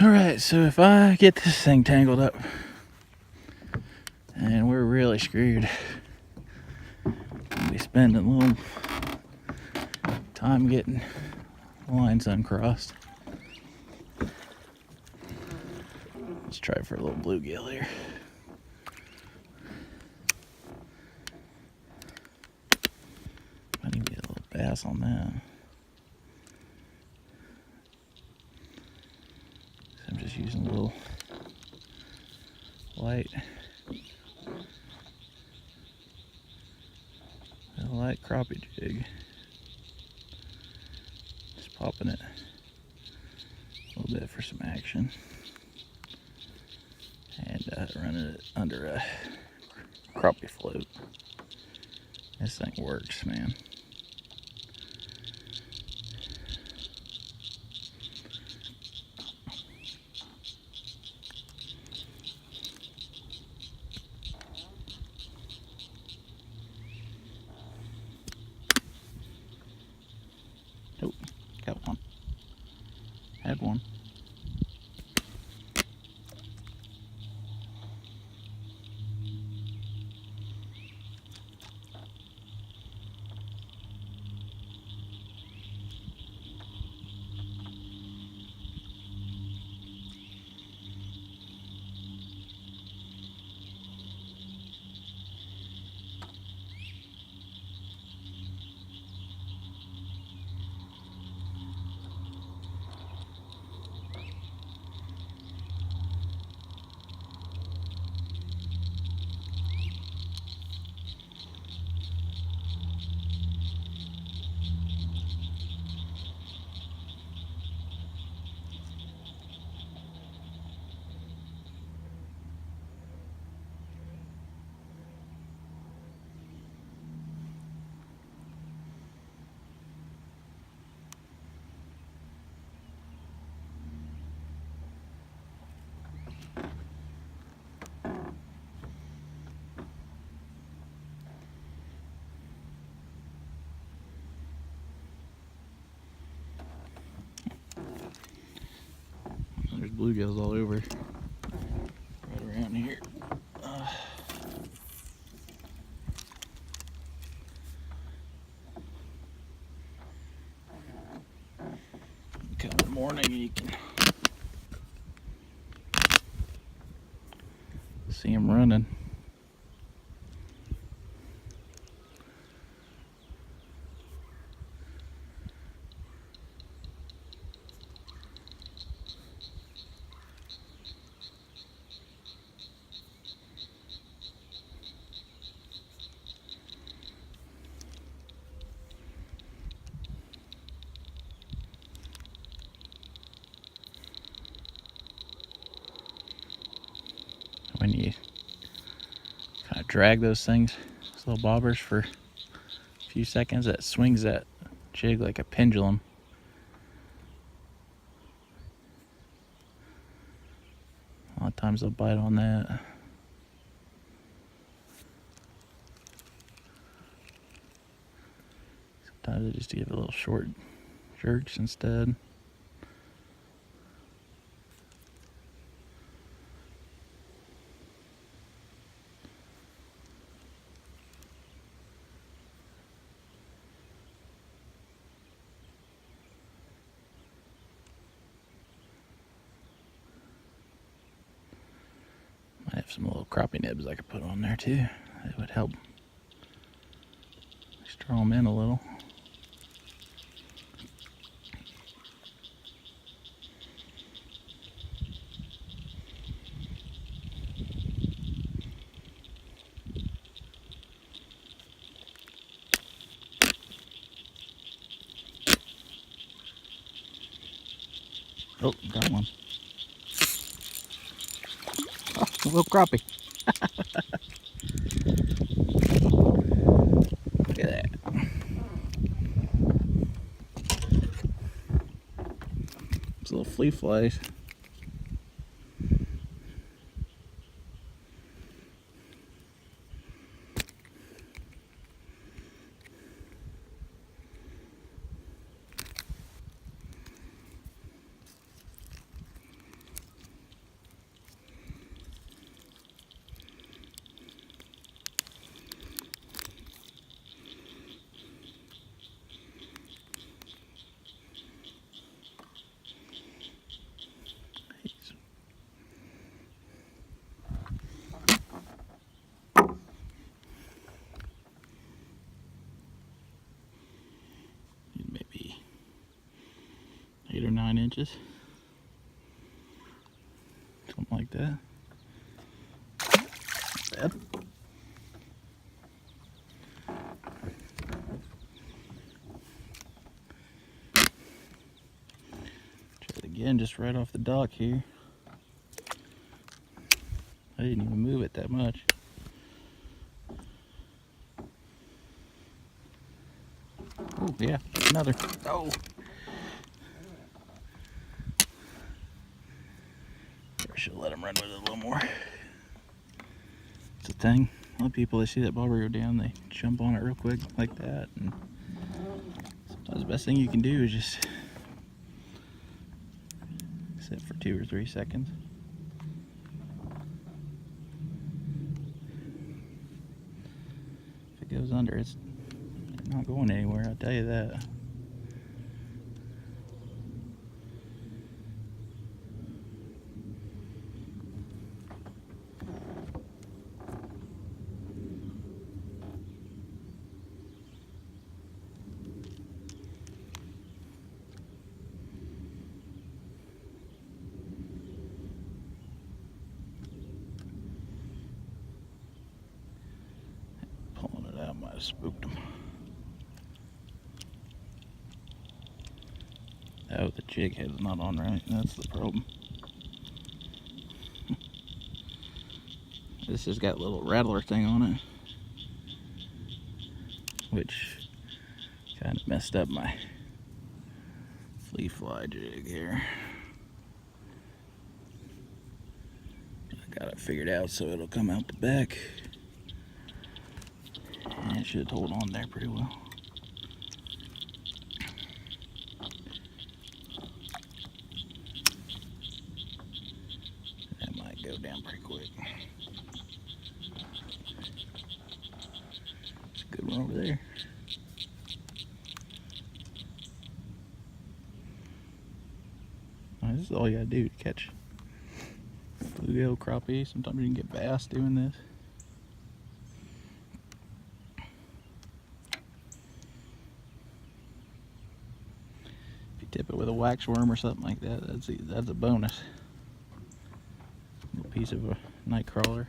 Alright, so if I get this thing tangled up, and we're really screwed. We'll be spending a little time getting lines uncrossed. Let's try for a little bluegill here. I need to get a little bass on that. So I'm just using a little light crappie jig. Just popping it a little bit for some action. And running it under a crappie float. This thing works, man. Nope, got one. Had one. There's bluegills all over, right around here. Come in the morning and you can see them running. When you kind of drag those things, those little bobbers, for a few seconds, that swings that jig like a pendulum. A lot of times they'll bite on that. Sometimes I just give it a little short jerks instead. I have some little crappie nibs I could put on there too. That would help draw them in a little. Oh, got one. Oh, a little crappie. Look at that. These little Fle-Flies. 8 or 9 inches. Something like that. Not bad. Try it again, just right off the dock here. I didn't even move it that much. Oh yeah, another. Oh. I should let him run with it a little more. It's a thing. A lot of people, they see that bobber go down, they jump on it real quick like that. And sometimes the best thing you can do is just sit for 2 or 3 seconds. If it goes under, it's not going anywhere, I'll tell you that. Pulling it out might have spooked him. Oh, the jig head's not on right. That's the problem. This has got a little rattler thing on it, which kind of messed up my Fle-Fly jig here. I got it figured out so it'll come out the back. And it should hold on there pretty well. That might go down pretty quick. It's a good one over there. This is all you gotta do to catch bluegill, crappie. Sometimes you can get bass doing this. If you tip it with a wax worm or something like that, that's a bonus. A little piece of a night crawler.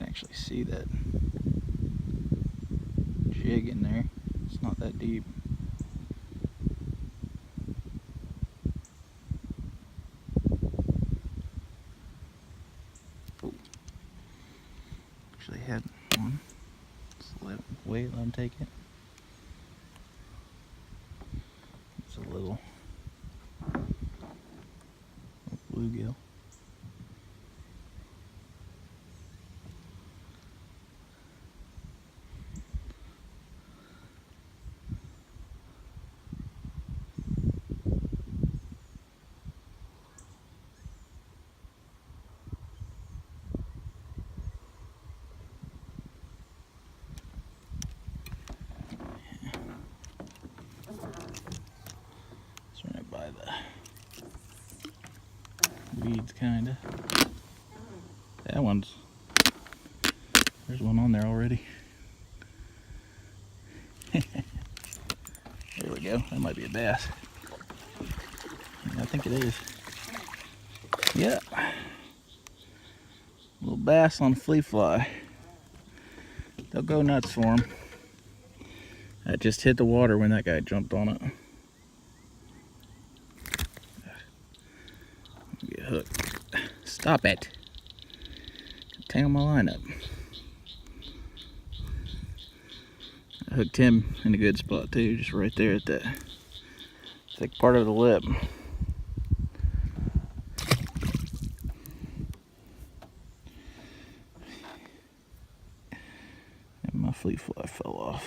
Actually see that jig in there. It's not that deep. Oh. Actually had one. Just let him take it. It's a little bluegill. By the weeds, kinda. That one's, there's one on there already. There we go. That might be a bass. I think it is. Yeah. Little bass on a Fle-Fly. They'll go nuts for them. I just hit the water when that guy jumped on it. Get hooked. Stop it. Tangle my line up. I hooked him in a good spot too, just right there at that thick part of the lip. And my Fle-Fly fell off.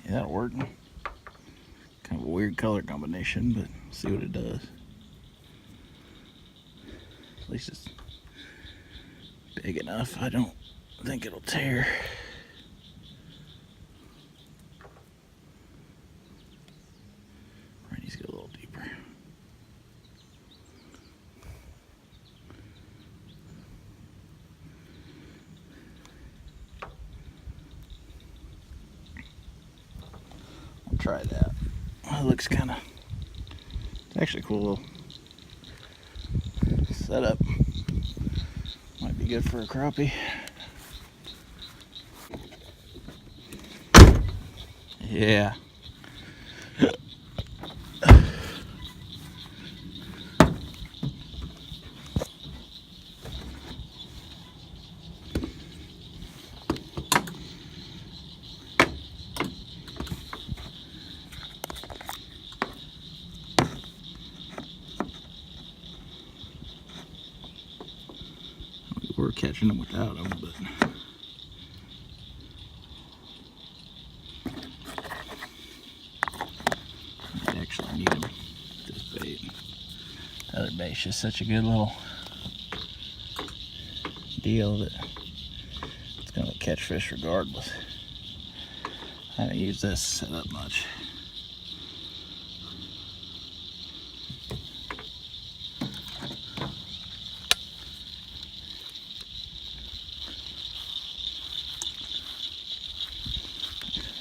That'll work. Kind of a weird color combination, but see what it does. At least it's big enough. I don't think it'll tear. Right, needs to go a little deeper. I'll try that. It looks kind of, it's actually a cool little setup. Might be good for a crappie. Yeah. We're catching them without them, but I actually need them with this bait. The other bait's just such a good little deal that it's going to catch fish regardless. I haven't used this setup much.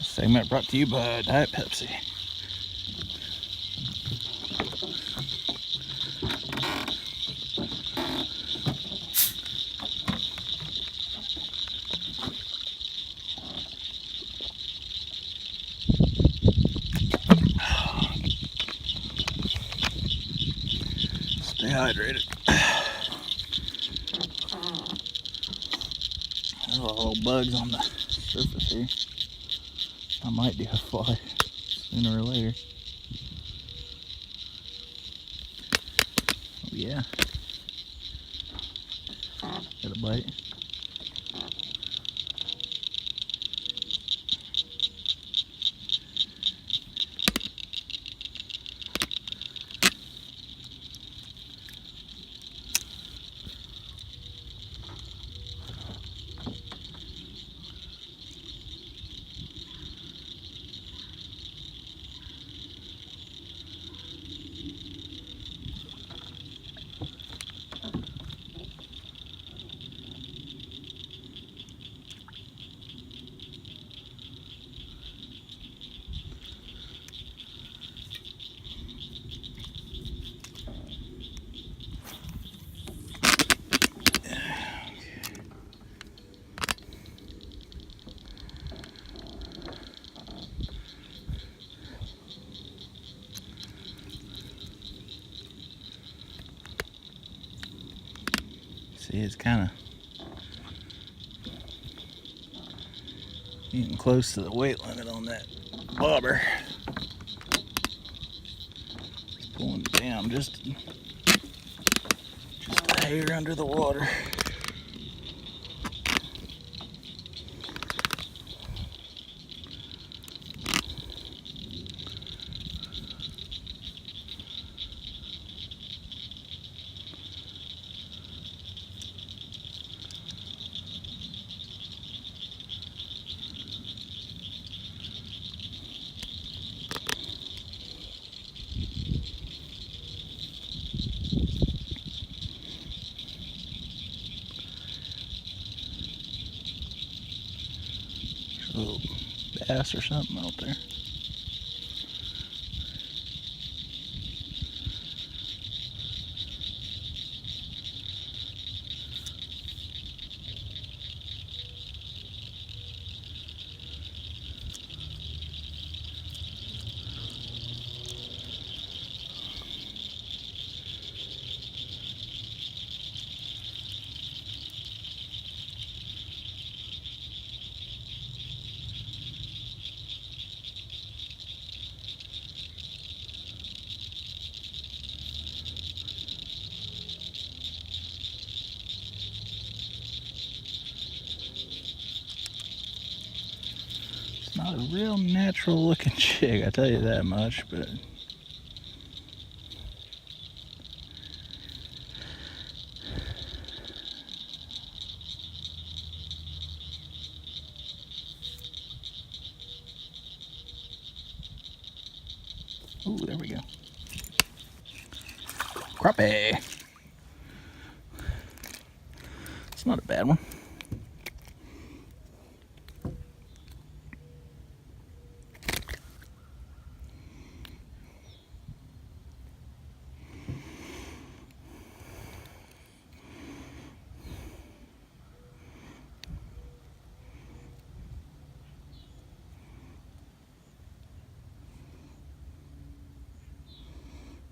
Segment brought to you by Diet Pepsi. Stay hydrated. There's all bugs on the surface here. I might do a fly sooner or later. Oh yeah. Got a bite. See, it's kind of getting close to the weight limit on that bobber. It's pulling down just a hair under the water. A little bass or something out there. Not a real natural looking jig, I tell you that much, but Crappie. It's not a bad one.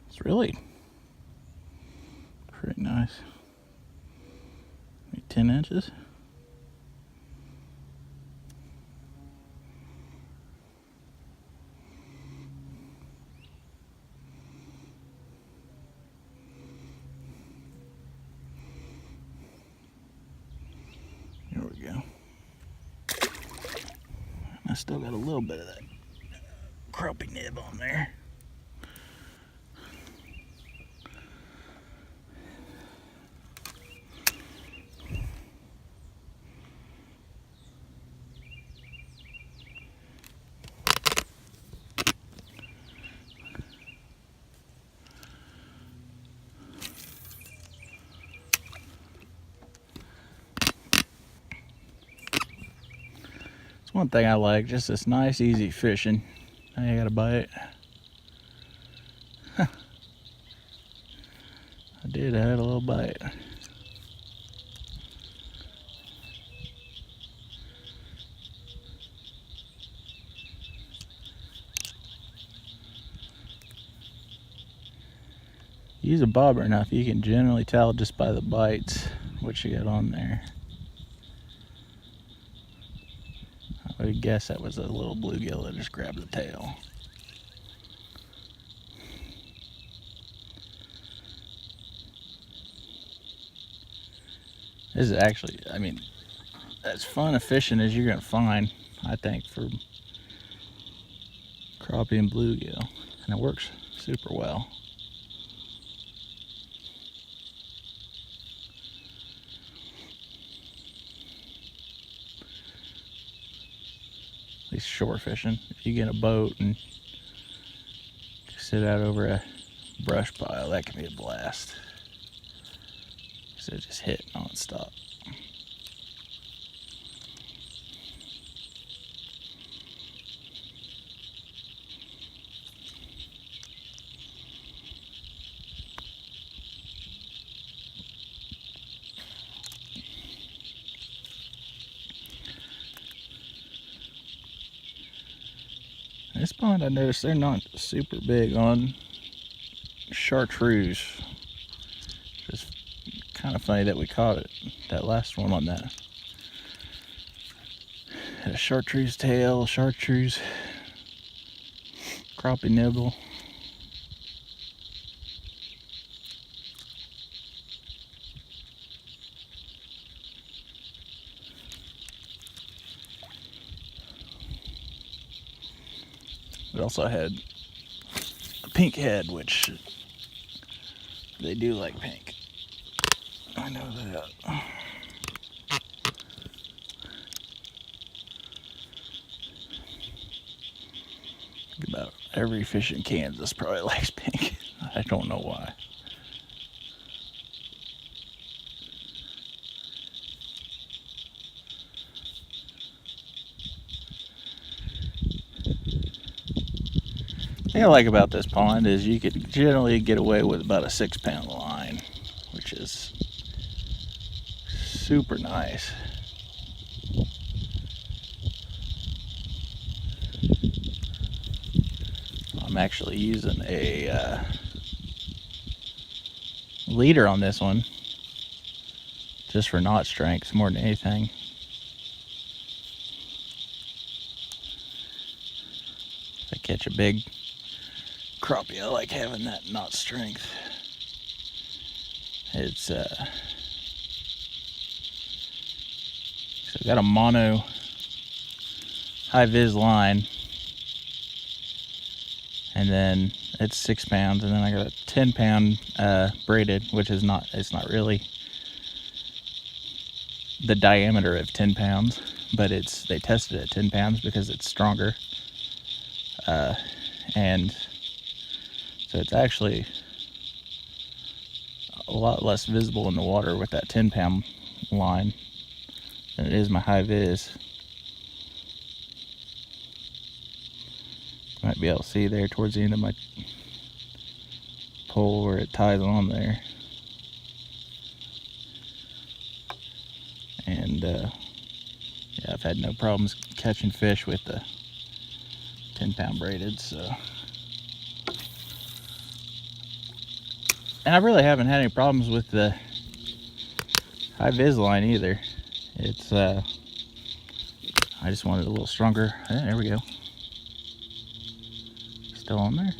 It's really pretty nice. Maybe 10 inches. There we go. I still got a little bit of that crappie nib on there. One thing I like, just this nice easy fishing. Now you got a bite. I did, I had a little bite. Use a bobber enough, you can generally tell just by the bites what you got on there. I would guess that was a little bluegill that just grabbed the tail. This is actually, I mean, as fun a fishing as you're gonna find, I think, for crappie and bluegill, and it works super well. At least shore fishing. If you get a boat and just sit out over a brush pile, that can be a blast. So just hit non-stop. This pond, I noticed they're not super big on chartreuse. Just kind of funny that we caught it, that last one on that. Had a chartreuse tail, chartreuse crappie nibble. We also had a pink head, which they do like pink. I know that. About every fish in Kansas probably likes pink. I don't know why. The thing I like about this pond is you could generally get away with about a 6-pound line, which is super nice. I'm actually using a leader on this one just for knot strength more than anything. If I catch a big crappie, I like having that knot strength. It's so I've got a mono high vis line, and then it's 6 pounds, and then I got a 10-pound braided, which is not, it's not really the diameter of 10 pounds, but it's, they tested it at 10 pounds because it's stronger, and so it's actually a lot less visible in the water with that 10-pound line than it is my high vis. Might be able to see there towards the end of my pole where it ties on there. And yeah, I've had no problems catching fish with the 10-pound braided, so. And I really haven't had any problems with the high vis line either. It's I just wanted a little stronger. There we go. Still on there.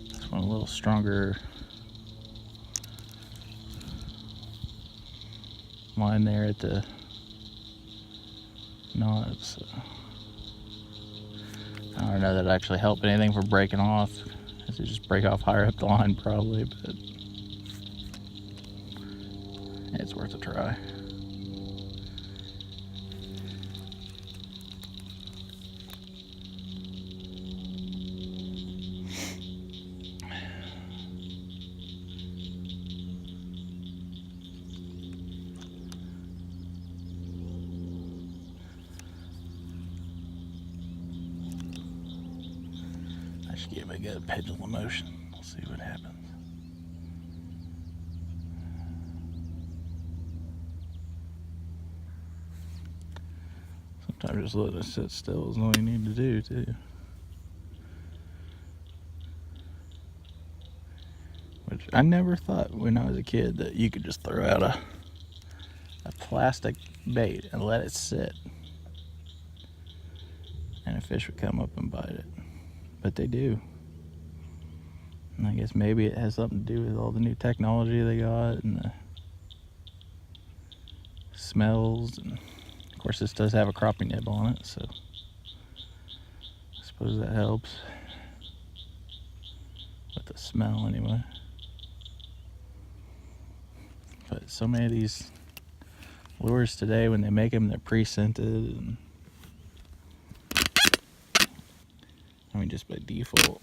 Just want a little stronger line there at the knot. So I don't know that it actually helped anything for breaking off. It just break off higher up the line probably, but it's worth a try. I should give it a good pendulum motion. We'll see what happens. Sometimes just letting it sit still is all you need to do too. Which I never thought when I was a kid that you could just throw out a plastic bait and let it sit and a fish would come up and bite it. But they do. And I guess maybe it has something to do with all the new technology they got and the smells. And of course this does have a crappie nib on it, so I suppose that helps with the smell anyway. But so many of these lures today, when they make them, they're pre-scented, and I mean just by default.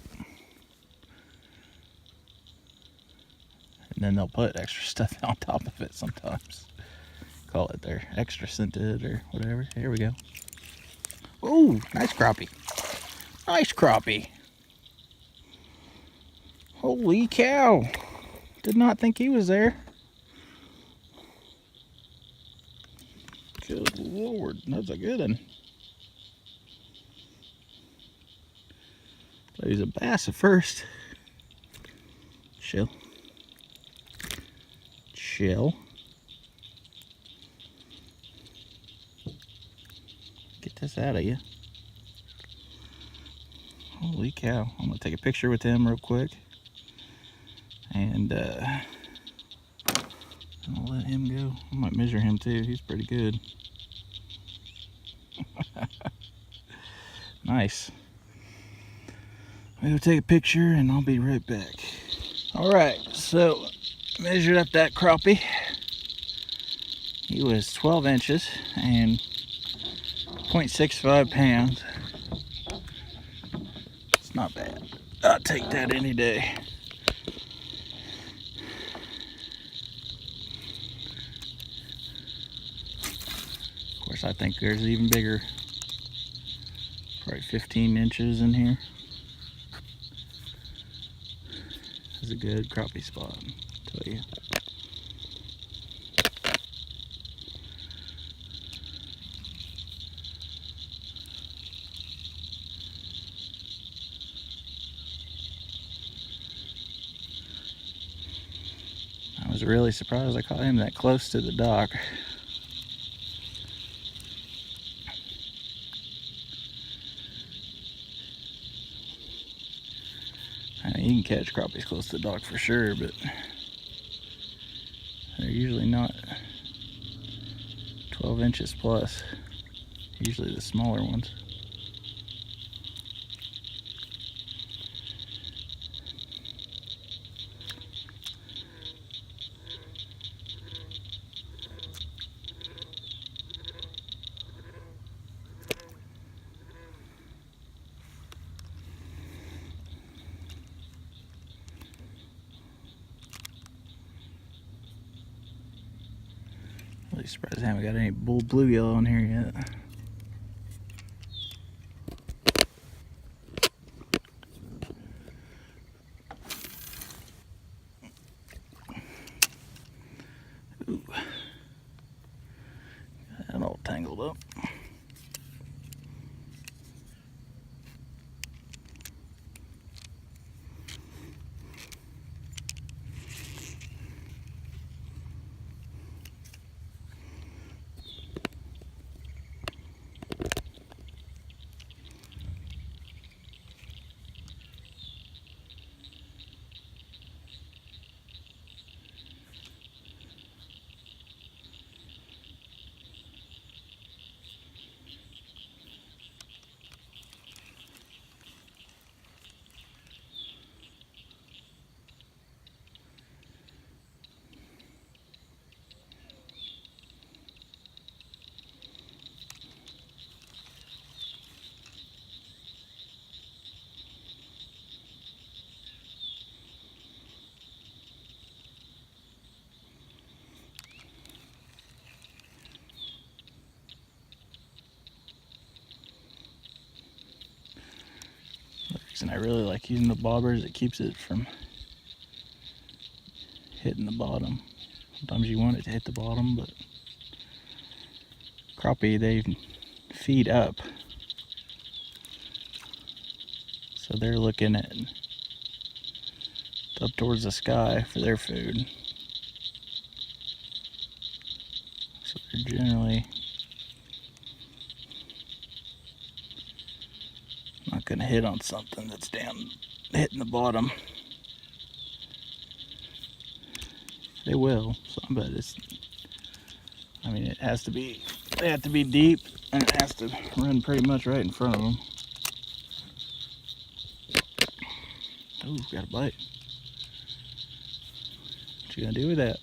And then they'll put extra stuff on top of it sometimes. Call it their extra scented or whatever. Here we go. Oh, nice crappie. Nice crappie. Holy cow. Did not think he was there. Good Lord, that's a good one. Thought he was a bass at first. Chill. Chill. Get this out of you. Holy cow. I'm gonna take a picture with him real quick. And I'll let him go. I might measure him too. He's pretty good. Nice. I'm gonna take a picture and I'll be right back. Alright, so measured up that crappie. He was 12 inches and 0.65 pounds. It's not bad. I'll take that any day. Of course, I think there's even bigger. Probably 15 inches in here. This is a good crappie spot, I'll tell you. I was really surprised I caught him that close to the dock. I mean, you can catch crappies close to the dock for sure, but they're usually not 12 inches plus. Usually the smaller ones. Really surprised I haven't got any bull bluegill on here yet. Ooh. Got that all tangled up. The reason I really like using the bobber is it keeps it from hitting the bottom. Sometimes you want it to hit the bottom, but crappie, they feed up. So they're looking at up towards the sky for their food. So they're generally not going to hit on something that's down hitting the bottom. They will, but it's, I mean, it has to be, they have to be deep, and it has to run pretty much right in front of them. Ooh, got a bite. What you gonna do with that?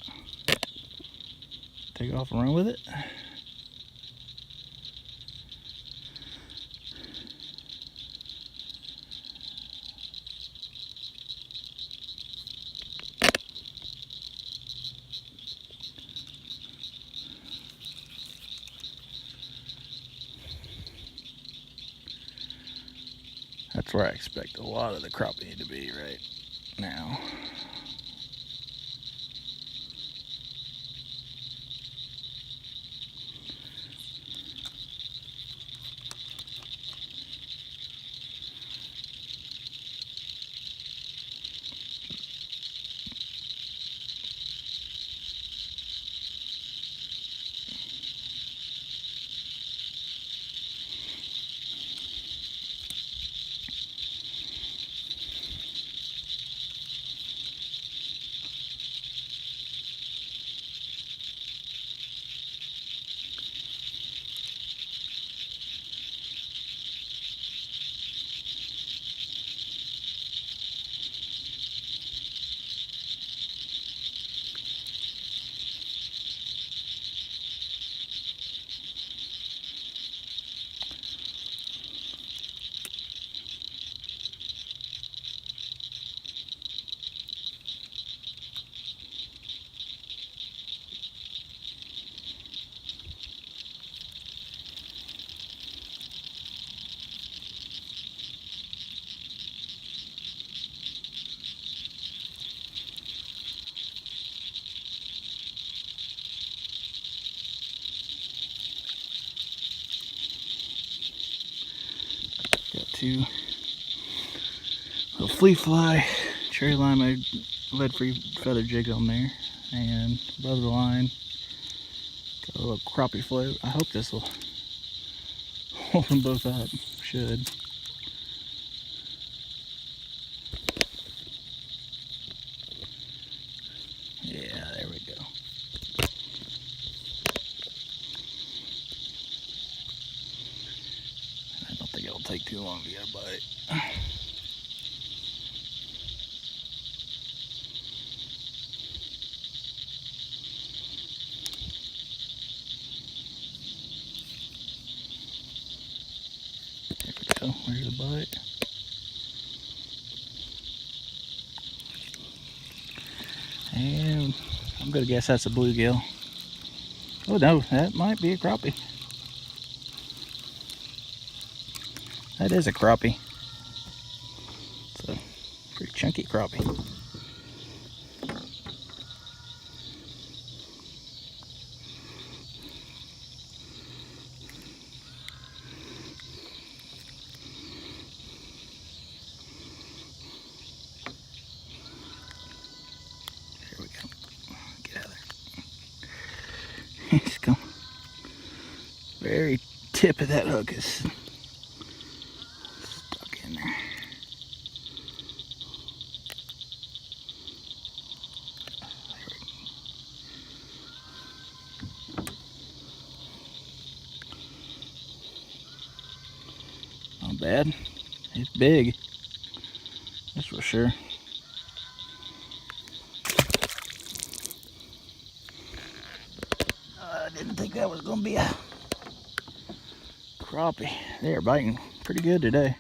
Take off and run with it? That's where I expect a lot of the crappie to be right now. Got two little Fle-Fly cherry lime lead-free feather jig on there, and above the line got a little crappie float. I hope this will hold them both up. Should. Yeah, there we go. I don't think it'll take too long to get a bite. There we go. There's a bite. And I'm gonna guess that's a bluegill. Oh no, that might be a crappie. That is a crappie. It's a pretty chunky crappie. Here we go. Get out of there. He's come. Very tip of that hook is stuck in there. Not bad. It's big. That's for sure. I didn't think that was going to be a crappie. They are biting pretty good today.